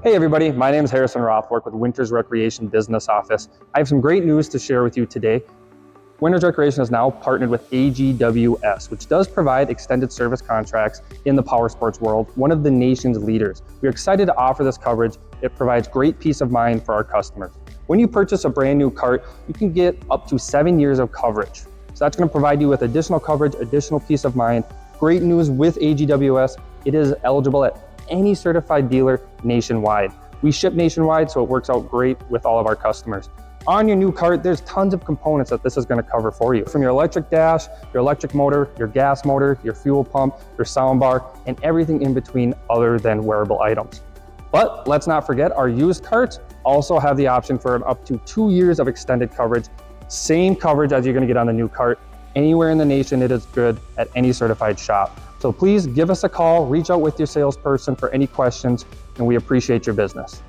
Hey everybody, my name is Harrison Rothwork with Winters Recreation Business Office. I have some great news to share with you today. Winters Recreation is now partnered with AGWS, which does provide extended service contracts in the power sports world, one of the nation's leaders. We're excited to offer this coverage. It provides great peace of mind for our customers. When you purchase a brand new cart, you can get up to 7 years of coverage. So that's going to provide you with additional coverage, additional peace of mind. Great news with AGWS, it is eligible at any certified dealer nationwide. We ship nationwide, so it works out great with all of our customers. On your new cart, there's tons of components that this is going to cover for you. From your electric dash, your electric motor, your gas motor, your fuel pump, your sound bar, and everything in between other than wearable items. But let's not forget, our used carts also have the option for up to 2 years of extended coverage. Same coverage as you're going to get on the new cart. Anywhere in the nation, it is good at any certified shop. So please give us a call, reach out with your salesperson for any questions, and we appreciate your business.